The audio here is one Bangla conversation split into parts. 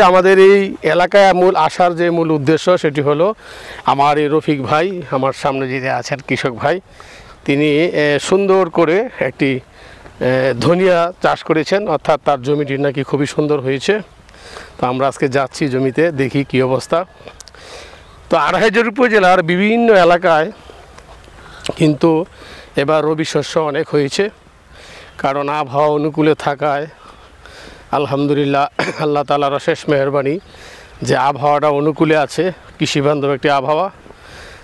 আমাদের এই এলাকায় মূল আসার যে মূল উদ্দেশ্য সেটি হলো আমার এই রফিক ভাই আমার সামনে যিনি আছেন কৃষক ভাই, তিনি সুন্দর করে একটি ধনিয়া চাষ করেছেন, অর্থাৎ তার জমিটি নাকি খুবই সুন্দর হয়েছে। তো আমরা আজকে যাচ্ছি জমিতে, দেখি কি অবস্থা। তো আড়াইহাজার উপজেলার বিভিন্ন এলাকায় কিন্তু এবার রবি শস্য অনেক হয়েছে, কারণ আবহাওয়া অনুকূলে থাকায় আলহামদুলিল্লাহ আল্লাহ তাআলার অশেষ মেহেরবানি যে আবহাওয়াটা অনুকূলে আছে, কৃষিবান্ধব একটি আবহাওয়া।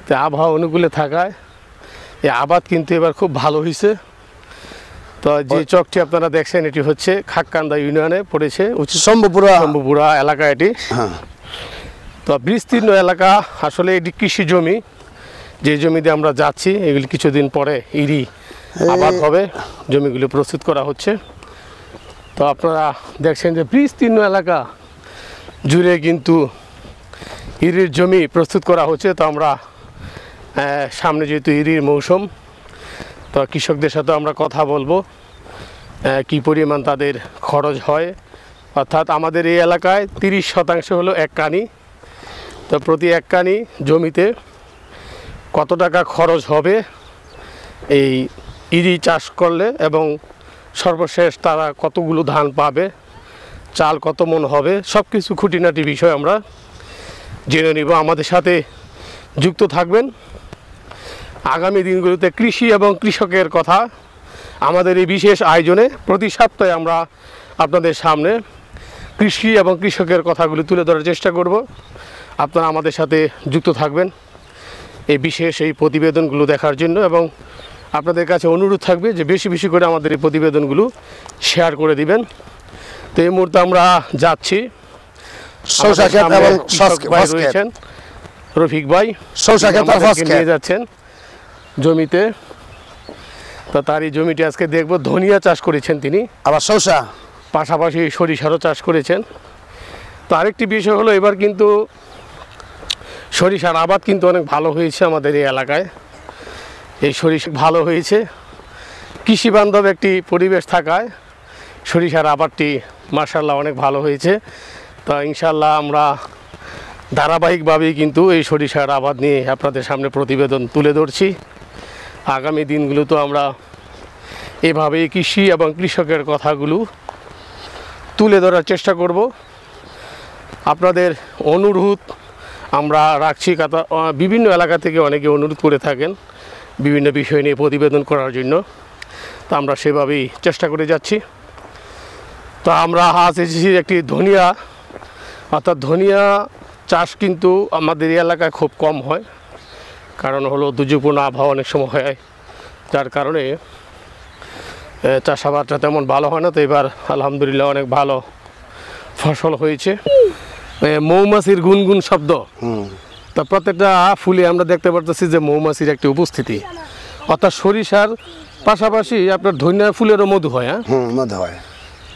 তো আবহাওয়া অনুকূলে থাকায় এই আবাদ কিন্তু এবার খুব ভালো হয়েছে। তো যে চকটি আপনারা দেখছেন এটি হচ্ছে খাক্কান্দা ইউনিয়নে পড়েছে, শম্ভুপুরা এলাকা এটি। তো বিস্তীর্ণ এলাকা, আসলে এটি কৃষি জমি। যে জমিতে আমরা যাচ্ছি এগুলি কিছুদিন পরে ইরি আবাদ হবে, জমিগুলি প্রস্তুত করা হচ্ছে। তো আপনারা দেখছেন যে বিস্তীর্ণ এলাকা জুড়ে কিন্তু ইরির জমি প্রস্তুত করা হচ্ছে। তো আমরা সামনে যেহেতু ইরির মৌসুম, তো কৃষকদের সাথে আমরা কথা বলবো কি পরিমাণ তাদের খরচ হয়। অর্থাৎ আমাদের এই এলাকায় 30% হলো এক কানি। তো প্রতি এক কানি জমিতে কত টাকা খরচ হবে এই ইরি চাষ করলে, এবং সর্বশেষ তারা কতগুলো ধান পাবে, চাল কত মন হবে, সব কিছু খুঁটিনাটি বিষয় আমরা জেনে নিব। আমাদের সাথে যুক্ত থাকবেন। আগামী দিনগুলোতে কৃষি এবং কৃষকের কথা আমাদের এই বিশেষ আয়োজনে প্রতি সপ্তাহে আমরা আপনাদের সামনে কৃষি এবং কৃষকের কথাগুলি তুলে ধরার চেষ্টা করব। আপনারা আমাদের সাথে যুক্ত থাকবেন এই বিশেষ এই প্রতিবেদনগুলো দেখার জন্য, এবং আপনাদের কাছে অনুরোধ থাকবে যে বেশি বেশি করে আমাদের এই প্রতিবেদনগুলো শেয়ার করে দিবেন। তো এই মুহূর্তে আমরা যাচ্ছি রয়েছেন রফিক ভাই, নিয়ে যাচ্ছেন জমিতে। তো তার এই জমিটি আজকে দেখব। ধনিয়া চাষ করেছেন তিনি, আবার শসা, পাশাপাশি সরিষারও চাষ করেছেন। তো আরেকটি বিষয় হলো এবার কিন্তু সরিষার আবাদ কিন্তু অনেক ভালো হয়েছে আমাদের এই এলাকায়। এই সরিষা ভালো হয়েছে, কৃষি বান্ধব একটি পরিবেশ থাকায় সরিষার আবাদটি মাশাআল্লাহ অনেক ভালো হয়েছে। তো ইনশাআল্লাহ আমরা ধারাবাহিকভাবেই কিন্তু এই সরিষার আবাদ নিয়ে আপনাদের সামনে প্রতিবেদন তুলে ধরছি। আগামী দিনগুলো তো আমরা এভাবেই কৃষি এবং কৃষকের কথাগুলো তুলে ধরার চেষ্টা করব। আপনাদের অনুরোধ আমরা রাখছি, বিভিন্ন এলাকা থেকে অনেকে অনুরোধ করে থাকেন বিভিন্ন বিষয় নিয়ে প্রতিবেদন করার জন্য। তো আমরা সেভাবেই চেষ্টা করে যাচ্ছি। তো আমরা আজ এসেছি একটি ধনিয়া, অর্থাৎ ধনিয়া চাষ কিন্তু আমাদের এই এলাকায় খুব কম হয়, কারণ হলো দুর্যোগপূর্ণ আবহাওয়া অনেক সময় হয়, যার কারণে চাষাবাদটা তেমন ভালো হয় না। তো এবার আলহামদুলিল্লাহ অনেক ভালো ফসল হয়েছে। মৌমাছির গুনগুন শব্দ, তা প্রত্যেকটা ফুলে আমরা দেখতে পারতেছি যে মৌমাছির একটি উপস্থিতি। অর্থাৎ সরিষার পাশাপাশি আপনার ধনিয়া ফুলেরও মধু হয়। মধু হয়।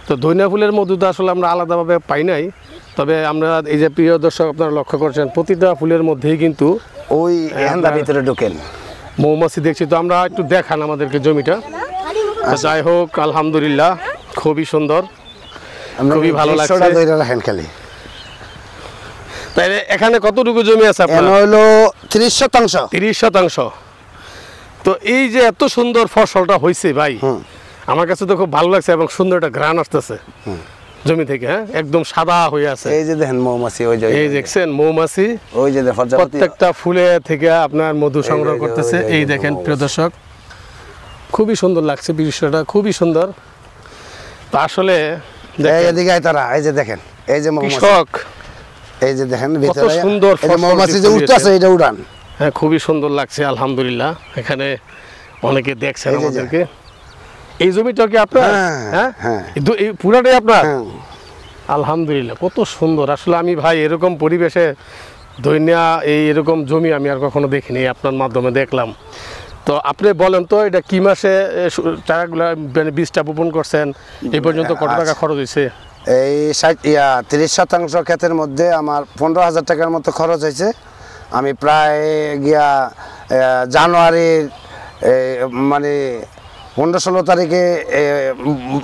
তো ধনিয়া ফুলের মধু তো আসলে আমরা আলাদাভাবে পাই নাই, তবে আমরা এই যে প্রিয় দর্শক আপনারা লক্ষ্য করছেন প্রতিটা ফুলের মধ্যেই কিন্তু ওই ভিতরে ঢোকেন মৌমাছি দেখছি। তো আমরা একটু দেখান আমাদেরকে জমিটা। যাই হোক আলহামদুলিল্লাহ খুবই সুন্দর, খুবই ভালো লাগছে। খালি তাই এখানে কতটুকু জমি আছে আপনার? হলো 30%। 30%। তো এই যে এত সুন্দর ফসলটা হয়েছে ভাই, আমার কাছে তো খুব ভালো লাগছে, এবং সুন্দর একটা ঘ্রাণ আসতেছে জমি থেকে। একদম সাদা হয়ে আছে। এই যে দেখেন মৌমাছি, ওই যে এই দেখছেন মৌমাছি, ওই যে প্রত্যেকটা ফুলে থেকে আপনার মধু সংগ্রহ করতেছে। এই দেখেন প্রিয় দর্শক, খুবই সুন্দর লাগছে দৃশ্যটা, খুবই সুন্দর। তো আসলে এদিকে তারা এই যে দেখেন, এই যে কৃষক, এই যে দেখেন ভিতরে সুন্দর মৌমাছি যে উঠতেছে, এটা উড়ান। হ্যাঁ, খুবই সুন্দর লাগছে আলহামদুলিল্লাহ। এখানে অনেকে দেখছেন আমাদেরকে। এই জমিটা কি আপনার? হ্যাঁ, এই পুরাটাই আপনার? আলহামদুলিল্লাহ, কত সুন্দর। আসলে আমি ভাই এরকম পরিবেশে ধনিয়া এরকম জমি আমি আর কখনো দেখিনি, আপনার মাধ্যমে দেখলাম। তো আপনি বলেন তো এটা কি মাসে টাকাগুলো মানে বীজটা বপন করছেন, এই পর্যন্ত কত টাকা খরচ হয়েছে? এই 30% ক্ষেতের মধ্যে আমার 15,000 টাকার মতো খরচ হয়েছে। আমি প্রায় গিয়া জানুয়ারির মানে 15-16 তারিখে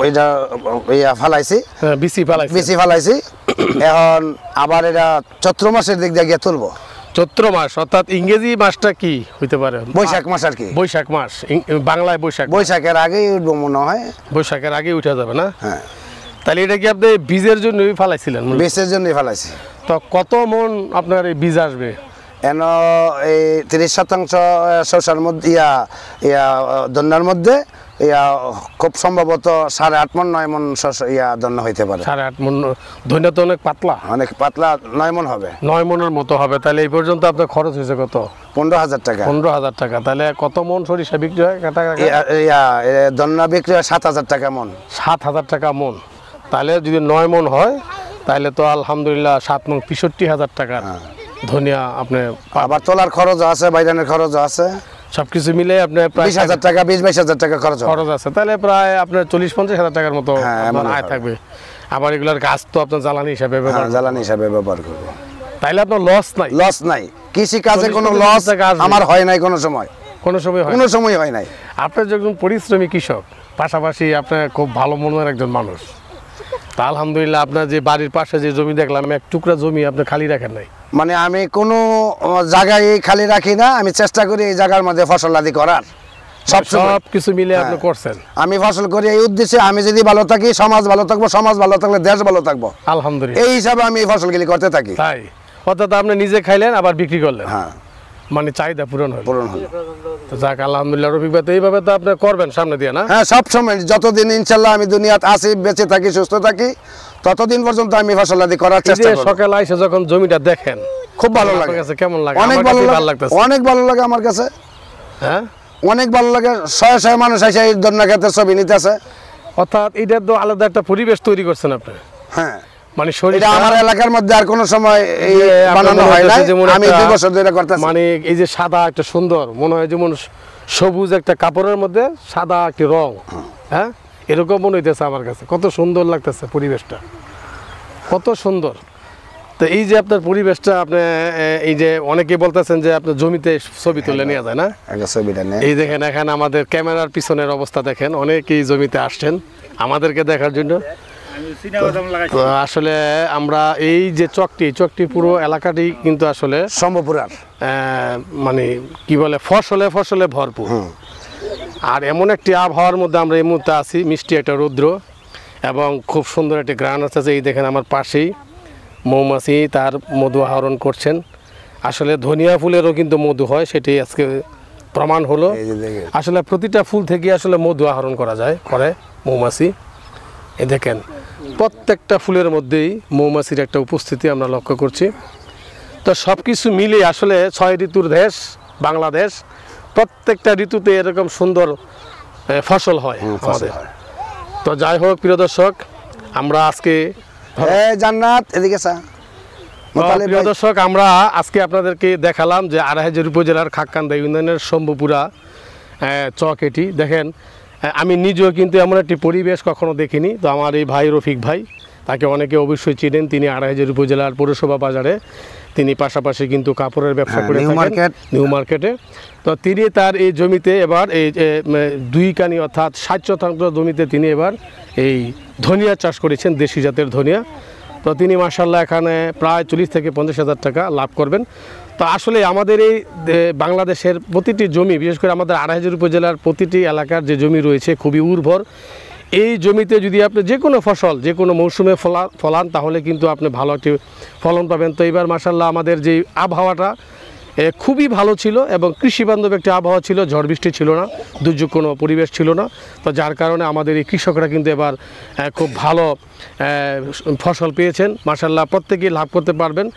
এটা ফালাইছি, বিসি ফালাইছি। এখন আবার এটা চৈত্র মাসের দিক দিয়ে গিয়ে তুলবো। চৈত্র মাস অর্থাৎ ইংরেজি মাসটা কি হইতে পারে? বৈশাখ মাস আর কি। বৈশাখ মাস, বাংলায় বৈশাখ। বৈশাখের আগেই উঠবো মনে হয়। বৈশাখের আগে উঠে যাবে না? হ্যাঁ। তাহলে এটা কি আপনি বীজের জন্যই ফালাইছিলেন? বীজের জন্যই ফালাইছি। তো কত মন আপনার এই বীজ আসবে? এন এই 30% শসার মধ্যে ধন্যার মধ্যে খুব সম্ভবত 8.5 মণ 9 মণ ধন্য হইতে পারে। 8.5 মণ। ধন্যা তো অনেক পাতলা, অনেক পাতলা, 9 মণ হবে। 9 মণের মতো হবে। তাহলে এই পর্যন্ত আপনার খরচ হয়েছে কত? 15,000 টাকা। 15,000 টাকা। তাহলে কত মণ সরিষা বিক্রি হয়? ধন্যা বিক্রি হয় 7,000 টাকা মণ। 7,000 টাকা মণ। তাহলে যদি 9 মণ হয় তাহলে তো আলহামদুলিল্লাহ 7 মণ 65,000 টাকা ধনিয়া আপনি। আবার তোলার খরচ আছে, বাইরানের খরচ আছে, সবকিছু মিলে আপনি প্রায় 20,000 টাকা, 22,000 টাকা খরচ আছে। তাহলে প্রায় আপনার 40-50,000 টাকার মতো আয় থাকবে। আবার এগুলার গাছ তো আপনার জ্বালানি হিসাবে ব্যবহার করবো। তাইলে আপনার লস নাই? লস নাই, কৃষি কাজে কোনো লস আমার হয় নাই কোনো সময়। কোনো সময় হয় নাই। আপনি যখন পরিশ্রমী কৃষক, পাশাপাশি আপনার খুব ভালো মনের একজন মানুষ, তা আলহামদুলিল্লাহ আপনার যে বাড়ির পাশে যে জমি দেখলাম, এক টুকরা জমি আপনি খালি রাখেন নাই। মানে আমি কোনো জায়গায় খালি রাখি না, আমি চেষ্টা করি এই জায়গার মধ্যে ফসল আদি করার। সব কিছু মিলে আপনি করছেন। আমি ফসল করি এই উদ্দেশ্যে, আমি যদি ভালো থাকি সমাজ ভালো থাকবো, সমাজ ভালো থাকলে দেশ ভালো থাকবো, আলহামদুলিল্লাহ। এই হিসাবে আমি এই ফসলগুলি করতে থাকি। তাই অর্থাৎ আপনি নিজে খাইলেন আবার বিক্রি করলেন। হ্যাঁ, মানে চাহিদা পূরণ হলো। তো যাক আলহামদুলিল্লাহ। রফিক ভাই, এইভাবে তো আপনি করবেন সামনে দিয়ে, না? হ্যাঁ, সব সময় যতদিন ইনশাল্লাহ আমি দুনিয়াতে আছি, বেঁচে থাকি, সুস্থ থাকি, ততদিন পর্যন্ত আমি ফসল আদি করার চেষ্টা করব। সকালে এসে যখন জমিটা দেখেন খুব ভালো লাগে। কেমন লাগে? অনেক ভালো লাগে, অনেক ভালো লাগে আমার কাছে। হ্যাঁ, অনেক ভালো লাগে। শয়ে মানুষ এসে এই ধন্যা ক্ষেতের ছবি নিতেছে। অর্থাৎ এটা তো আলাদা একটা পরিবেশ তৈরি করছেন আপনি। হ্যাঁ, মানে এটা আমার এলাকার মধ্যে আর কোনো সময় বানানো হয় না। আমি 2 বছর ধরে করতেছি। মানে এই যে সাদা একটা সুন্দর মনে হয়, যেমন সবুজ একটা কাপড়ের মধ্যে সাদা একটা রং, হ্যাঁ, এরকম মনে হইতেছে আমার কাছে। কত সুন্দর লাগতেছে পরিবেশটা, কত সুন্দর। তো এই যে আপনার পরিবেশটা, আপনি এই যে অনেকে বলতেছেন যে আপনার জমিতে ছবি তুলে নিয়ে যায়, না? এই দেখেন এখানে আমাদের ক্যামেরার পিছনের অবস্থা দেখেন, অনেকেই জমিতে আসছেন আমাদেরকে দেখার জন্য। তো আসলে আমরা এই যে চকটি পুরো এলাকাটি কিন্তু আসলে সম্ভবপুরার মানে কি বলে ফসলে ভরপুর। আর এমন একটি আবহাওয়ার মধ্যে আমরা এই মুহূর্তে আছি, মিষ্টি একটা রৌদ্র এবং খুব সুন্দর একটি গ্রান আছে। এই দেখেন আমার পাশেই মৌমাছি তার মধু আহরণ করছেন। আসলে ধনিয়া ফুলেরও কিন্তু মধু হয়, সেটি আজকে প্রমাণ হলো। আসলে প্রতিটা ফুল থেকে আসলে মধু আহরণ করা যায়, করে মৌমাছি। এই দেখেন প্রত্যেকটা ফুলের মধ্যেই মৌমাছির একটা উপস্থিতি আমরা লক্ষ্য করছি। তো সব কিছু মিলে আসলে 6 ঋতুর দেশ বাংলাদেশ। প্রত্যেকটা ঋতুতে এরকম সুন্দর ফসল হয় আমাদের। তো যাই হোক প্রিয় দর্শক, আমরা আজকে জান্নাত এদিকে প্রিয় দর্শক আমরা আজকে আপনাদেরকে দেখালাম যে আড়াইহাজার উপজেলার খাক্কান্দা ইউনিয়নের শম্ভুপুরা চক। এটি দেখেন, আমি নিজেও কিন্তু এমন একটি পরিবেশ কখনো দেখিনি। তো আমার এই ভাই রফিক ভাই, তাকে অনেকে অবশ্যই চিনেন। তিনি আড়াইহাজার উপজেলার পৌরসভা বাজারে তিনি পাশাপাশি কিন্তু কাপড়ের ব্যবসা করে থাকেন, নিউ মার্কেটে। তো তিনি তার এই জমিতে এবার এই 2 কানি অর্থাৎ 60% জমিতে তিনি এবার এই ধনিয়া চাষ করেছেন, দেশি জাতের ধনিয়া। তো তিনি মাশাআল্লাহ এখানে প্রায় 40 থেকে 50,000 টাকা লাভ করবেন। তো আসলে আমাদের এই বাংলাদেশের প্রতিটি জমি, বিশেষ করে আমাদের আড়াইহাজার উপজেলার প্রতিটি এলাকার যে জমি রয়েছে খুবই উর্বর। এই জমিতে যদি আপনি যে কোনো ফসল যে কোনো মৌসুমে ফলান তাহলে কিন্তু আপনি ভালো একটি ফলন পাবেন। তো এবার মাশাআল্লাহ আমাদের যে আবহাওয়াটা খুবই ভালো ছিল এবং কৃষিবান্ধব একটি আবহাওয়া ছিল, ঝড় বৃষ্টি ছিল না, দুর্যোগ কোনো পরিবেশ ছিল না। তো যার কারণে আমাদের এই কৃষকরা কিন্তু এবার খুব ভালো ফসল পেয়েছেন। মাশাআল্লাহ প্রত্যেকেই লাভ করতে পারবেন।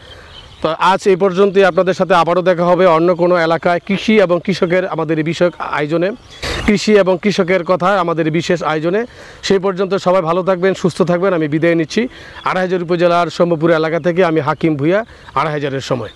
তো আজ এই পর্যন্তই, আপনাদের সাথে আবারও দেখা হবে অন্য কোনো এলাকায় কৃষি এবং কৃষকের আমাদের এই বিষয়ক আয়োজনে, কৃষি এবং কৃষকের কথা আমাদের বিশেষ আয়োজনে। সেই পর্যন্ত সবাই ভালো থাকবেন, সুস্থ থাকবেন। আমি বিদায় নিচ্ছি আড়াইহাজার উপজেলার শম্ভুপুর এলাকা থেকে। আমি হাকিম ভুঁইয়া, আড়াইহাজারের সময়।